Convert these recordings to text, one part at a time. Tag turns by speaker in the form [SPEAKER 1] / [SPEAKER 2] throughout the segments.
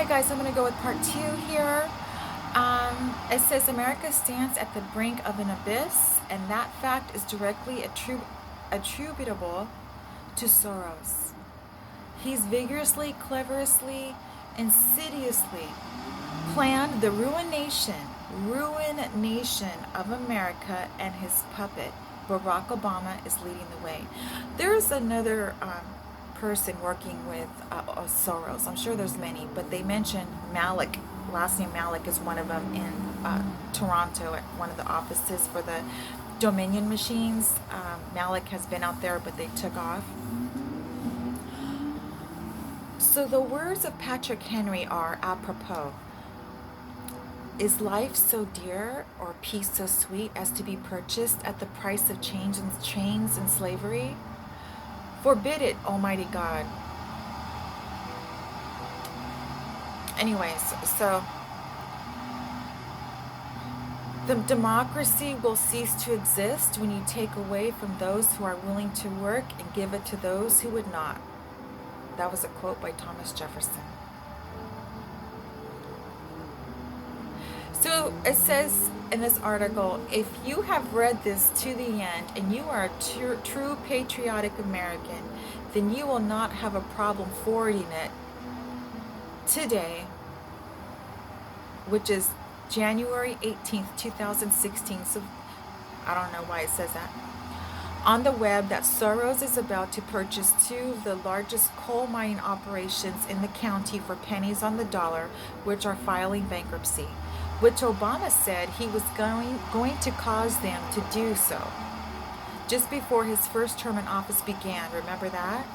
[SPEAKER 1] Hi guys, I'm going to go with part 2 here. It says America stands at the brink of an abyss, and that fact is directly attributable to Soros. He's vigorously, cleverously, insidiously planned the ruination of America, and his puppet, Barack Obama, is leading the way. There's another person working with Soros. I'm sure there's many, but they mentioned Malik. Last name Malik is one of them in Toronto at one of the offices for the Dominion machines. Malik has been out there, but they took off. So the words of Patrick Henry are apropos. Is life so dear, or peace so sweet, as to be purchased at the price of chains and slavery? Forbid it, Almighty God. Anyways, so the democracy will cease to exist when you take away from those who are willing to work and give it to those who would not. That was a quote by Thomas Jefferson. So it says in this article, if you have read this to the end and you are a true patriotic American, then you will not have a problem forwarding it today, which is January 18th, 2016. So I don't know why it says that. On the web, that Soros is about to purchase 2 of the largest coal mining operations in the county for pennies on the dollar, which are filing bankruptcy, which Obama said he was going to cause them to do so just before his first term in office began. Remember that?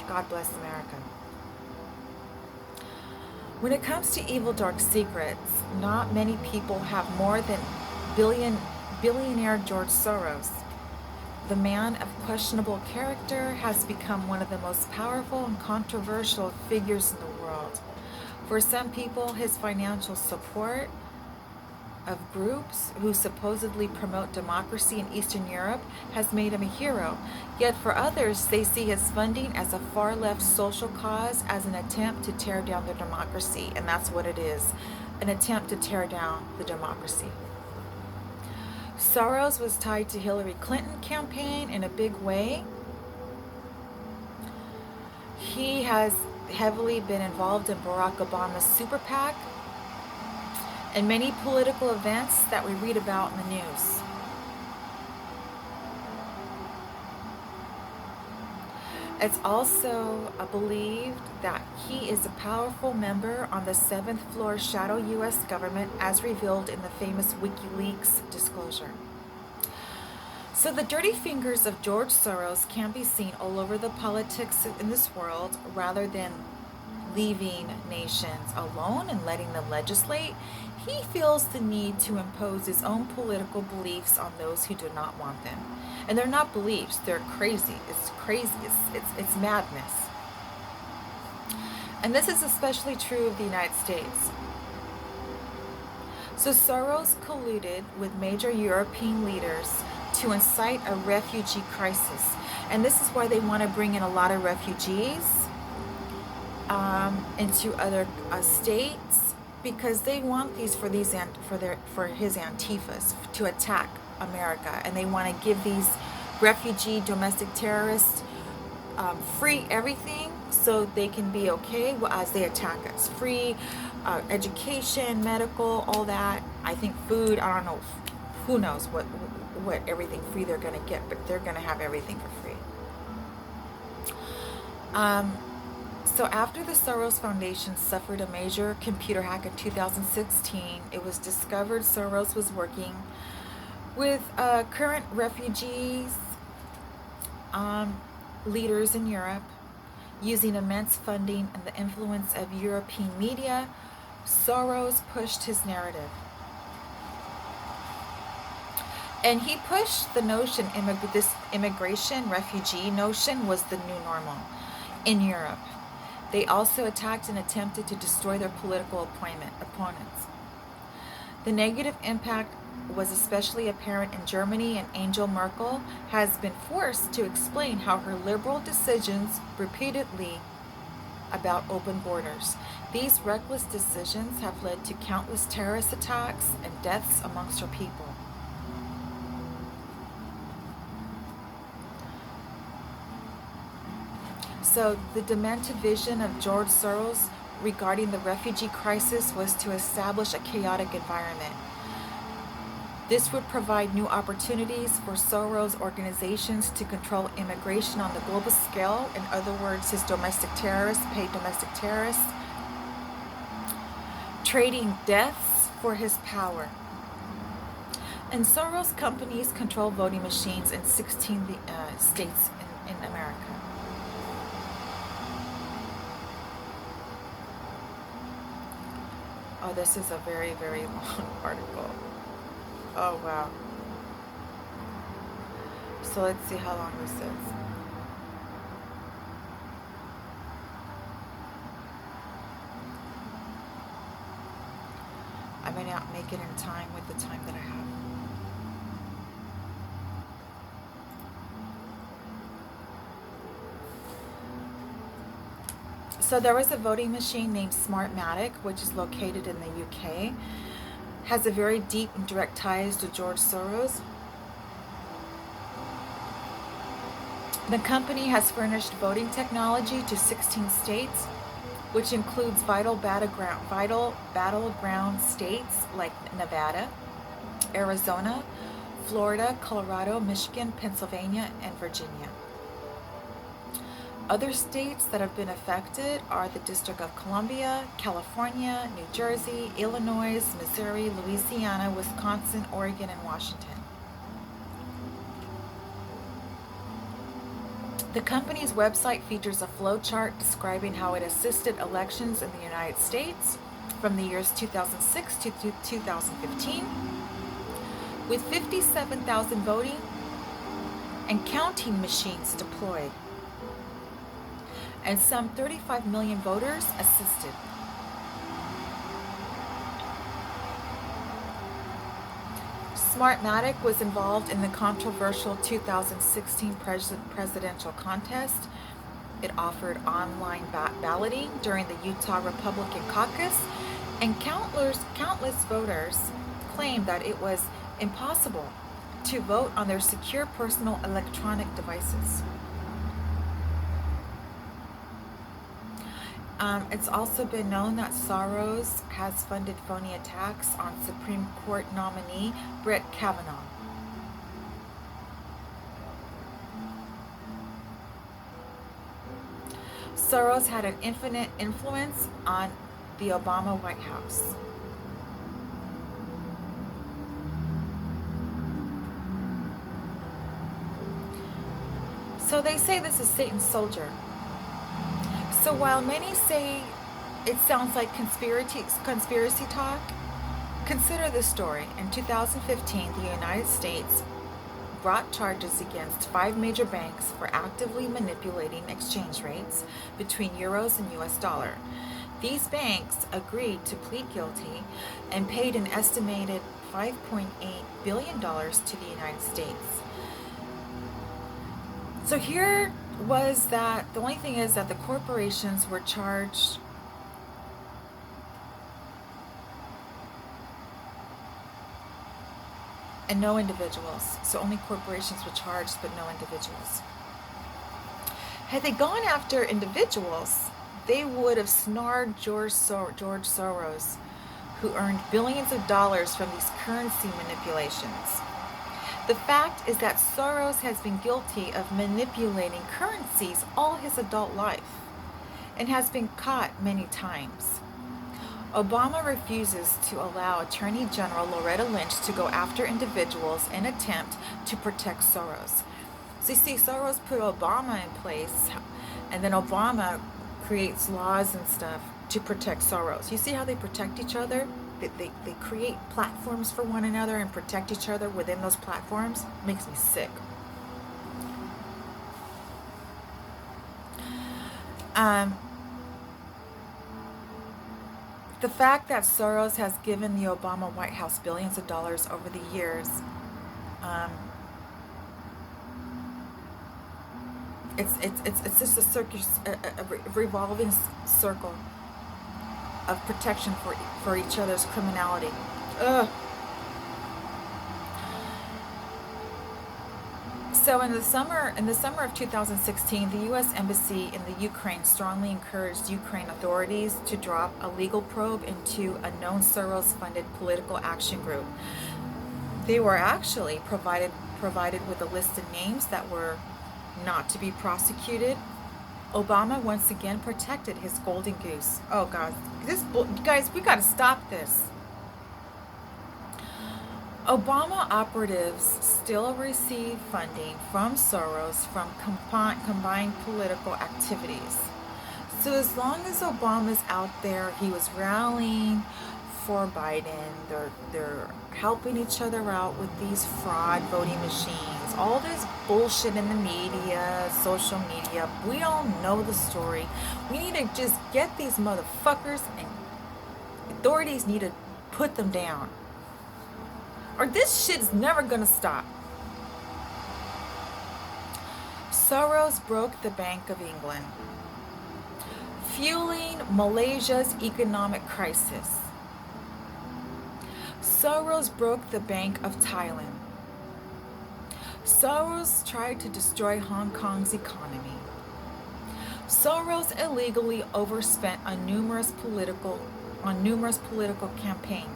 [SPEAKER 1] God bless America. When it comes to evil, dark secrets, not many people have more than billionaire George Soros. The man of questionable character has become one of the most powerful and controversial figures in the world. For some people, his financial support of groups who supposedly promote democracy in Eastern Europe has made him a hero. Yet for others, they see his funding as a far-left social cause, as an attempt to tear down their democracy. And that's what it is, an attempt to tear down the democracy. Soros was tied to Hillary Clinton campaign in a big way. He has heavily been involved in Barack Obama's super PAC and many political events that we read about in the news. It's also believed that he is a powerful member on the 7th floor shadow U.S. government, as revealed in the famous WikiLeaks disclosure. So the dirty fingers of George Soros can be seen all over the politics in this world. Rather than leaving nations alone and letting them legislate, he feels the need to impose his own political beliefs on those who do not want them. And they're not beliefs, they're crazy. It's crazy, it's madness. And this is especially true of the United States. So Soros colluded with major European leaders to incite a refugee crisis. And this is why they want to bring in a lot of refugees into other states, because they want these for his Antifas to attack America, and they want to give these refugee domestic terrorists free everything so they can be okay as they attack us. Free education, medical, all that. I think food, I don't know, who knows what everything free they're going to get, but they're going to have everything for free. So after the Soros Foundation suffered a major computer hack in 2016, it was discovered Soros was working with current refugees, leaders in Europe, using immense funding and the influence of European media. Soros pushed his narrative. And he pushed the notion, this immigration, refugee notion was the new normal in Europe. They also attacked and attempted to destroy their political opponents. The negative impact was especially apparent in Germany, and Angela Merkel has been forced to explain how her liberal decisions repeatedly about open borders. These reckless decisions have led to countless terrorist attacks and deaths amongst our people. So, the demented vision of George Soros regarding the refugee crisis was to establish a chaotic environment. This would provide new opportunities for Soros organizations to control immigration on the global scale. In other words, his domestic terrorists, paid domestic terrorists, trading deaths for his power. And Soros companies control voting machines in 16 states in America. Oh, this is a very, very long article. Oh, wow. So let's see how long this is. I may not make it in time with the time that I have. So there was a voting machine named Smartmatic, which is located in the UK. Has a very deep and direct ties to George Soros. The company has furnished voting technology to 16 states, which includes vital battleground states like Nevada, Arizona, Florida, Colorado, Michigan, Pennsylvania, and Virginia. Other states that have been affected are the District of Columbia, California, New Jersey, Illinois, Missouri, Louisiana, Wisconsin, Oregon, and Washington. The company's website features a flowchart describing how it assisted elections in the United States from the years 2006 to 2015, with 57,000 voting and counting machines deployed, and some 35 million voters assisted. Smartmatic was involved in the controversial 2016 presidential contest. It offered online balloting during the Utah Republican caucus, and countless voters claimed that it was impossible to vote on their secure personal electronic devices. It's also been known that Soros has funded phony attacks on Supreme Court nominee Brett Kavanaugh. Soros had an infinite influence on the Obama White House. So they say this is Satan's soldier. So while many say it sounds like conspiracy talk, consider this story. In 2015, the United States brought charges against 5 major banks for actively manipulating exchange rates between euros and US dollar. These banks agreed to plead guilty and paid an estimated $5.8 billion to the United States. So here was that the only thing is that the corporations were charged and no individuals. So only corporations were charged, but no individuals. Had they gone after individuals, they would have snared George Soros, who earned billions of dollars from these currency manipulations. The fact is that Soros has been guilty of manipulating currencies all his adult life and has been caught many times. Obama refuses to allow Attorney General Loretta Lynch to go after individuals in an attempt to protect Soros. So you see, Soros put Obama in place, and then Obama creates laws and stuff to protect Soros. You see how they protect each other? They create platforms for one another and protect each other within those platforms. It makes me sick. The fact that Soros has given the Obama White House billions of dollars over the years It's just a circus, a revolving circle of protection for each other's criminality. Ugh. So in the summer of 2016, the U.S. Embassy in the Ukraine strongly encouraged Ukraine authorities to drop a legal probe into a known Soros-funded political action group. They were actually provided with a list of names that were not to be prosecuted. Obama once again protected his golden goose. Oh God, guys, we got to stop this. Obama operatives still receive funding from Soros from combined political activities. So as long as Obama's out there, he was rallying for Biden. They're helping each other out with these fraud voting machines. All this bullshit in the media, social media. We all know the story. We need to just get these motherfuckers, and authorities need to put them down. Or this shit's never gonna stop. Soros broke the Bank of England, fueling Malaysia's economic crisis. Soros broke the Bank of Thailand. Soros tried to destroy Hong Kong's economy. Soros illegally overspent on numerous political campaigns.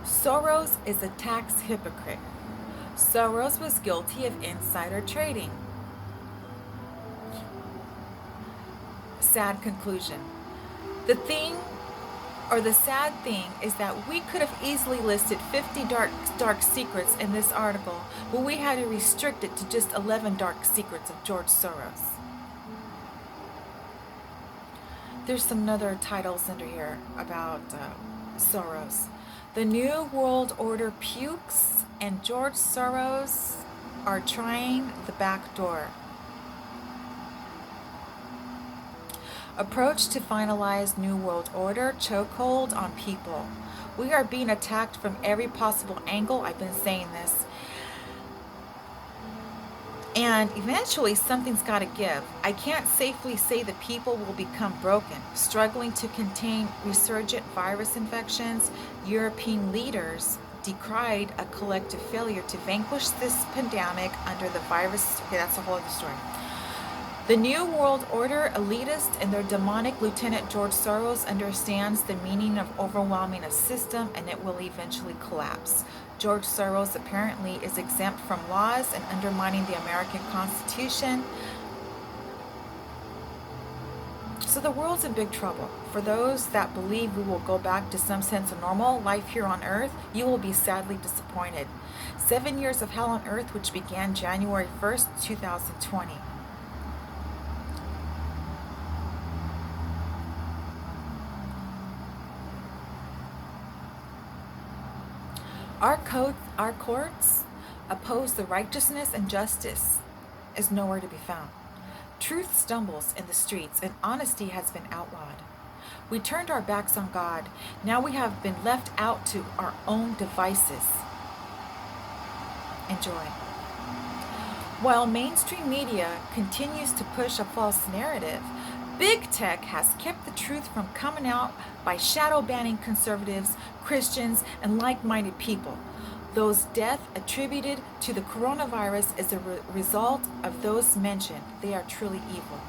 [SPEAKER 1] Soros is a tax hypocrite. Soros was guilty of insider trading. Sad conclusion. The sad thing is that we could have easily listed 50 dark secrets in this article, but we had to restrict it to just 11 dark secrets of George Soros. There's some other titles under here about Soros. The New World Order pukes, and George Soros are trying the back door. Approach to finalize New World Order, chokehold on people. We are being attacked from every possible angle. I've been saying this. And eventually something's got to give. I can't safely say the people will become broken. Struggling to contain resurgent virus infections, European leaders decried a collective failure to vanquish this pandemic under the virus. Okay, that's a whole other story. The New World Order elitist and their demonic Lieutenant George Soros understands the meaning of overwhelming a system, and it will eventually collapse. George Soros apparently is exempt from laws and undermining the American Constitution. So the world's in big trouble. For those that believe we will go back to some sense of normal life here on Earth, you will be sadly disappointed. 7 years of hell on Earth, which began January 1st, 2020. Our courts oppose the righteousness, and justice is nowhere to be found. Truth stumbles in the streets, and honesty has been outlawed. We turned our backs on God. Now we have been left out to our own devices. Enjoy. While mainstream media continues to push a false narrative, Big Tech has kept the truth from coming out by shadow banning conservatives, Christians, and like-minded people. Those deaths attributed to the coronavirus is a result of those mentioned. They are truly evil.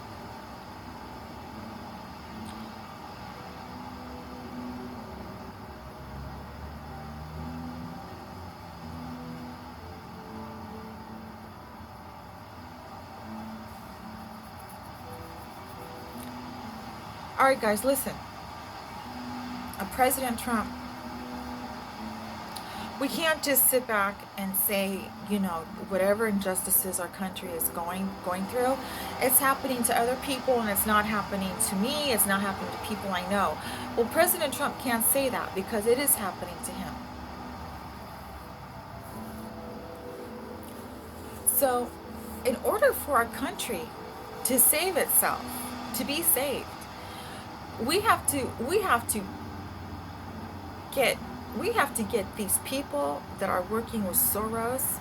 [SPEAKER 1] All right, guys, listen. President Trump, we can't just sit back and say, whatever injustices our country is going through, it's happening to other people, and it's not happening to me, it's not happening to people I know. Well, President Trump can't say that because it is happening to him. So, in order for our country to save itself, to be saved, we have to get these people that are working with Soros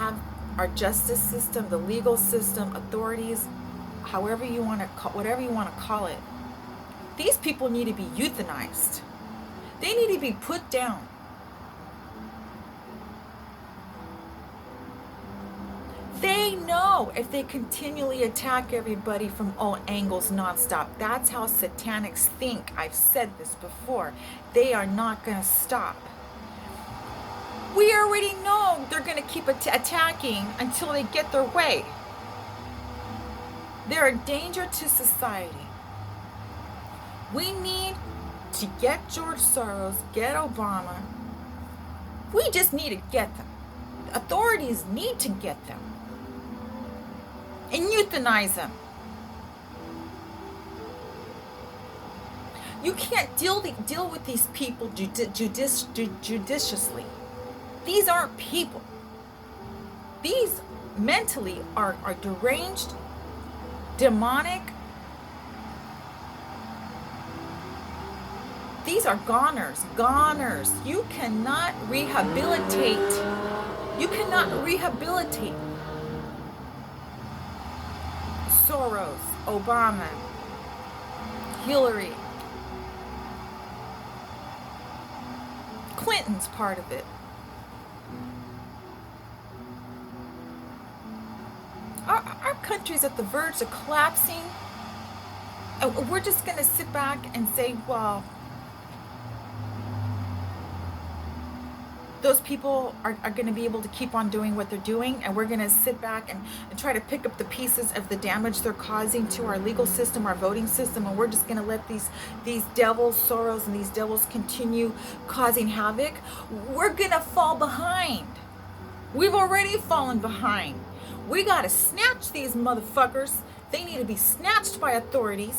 [SPEAKER 1] have our justice system, the legal system, authorities, however you want to call, whatever you want to call it, these people need to be euthanized. They need to be put down. They know if they continually attack everybody from all angles nonstop. That's how satanics think. I've said this before. They are not going to stop. We already know they're going to keep attacking until they get their way. They're a danger to society. We need to get George Soros, get Obama. We just need to get them. Authorities need to get them and euthanize them. You can't deal with these people judiciously. These aren't people. These mentally are deranged, demonic. These are goners. You cannot rehabilitate. Soros, Obama, Hillary, Clinton's part of it. Our country's at the verge of collapsing. We're just going to sit back and say, well, those people are going to be able to keep on doing what they're doing, and we're going to sit back and try to pick up the pieces of the damage they're causing to our legal system, our voting system, and we're just going to let these devils, Soros, and these devils continue causing havoc. We're going to fall behind. We've already fallen behind. We got to snatch these motherfuckers. They need to be snatched by authorities.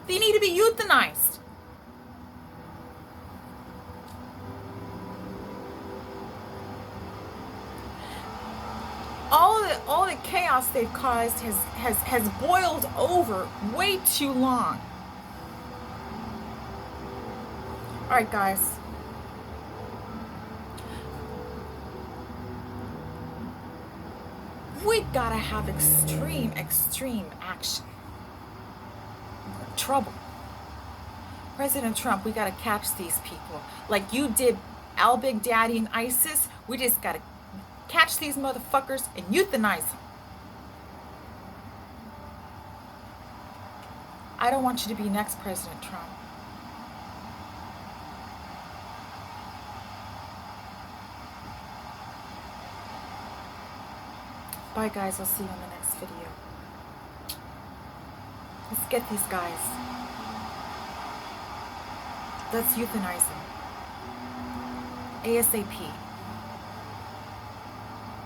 [SPEAKER 1] They need to be euthanized. All the chaos they've caused has boiled over way too long. All right, guys. We gotta have extreme action. Trouble. President Trump, we gotta catch these people. Like you did Al Big Daddy and ISIS, we just gotta catch these motherfuckers and euthanize them. I don't want you to be next, President Trump. Bye, guys. I'll see you in the next video. Let's get these guys. Let's euthanize them. ASAP.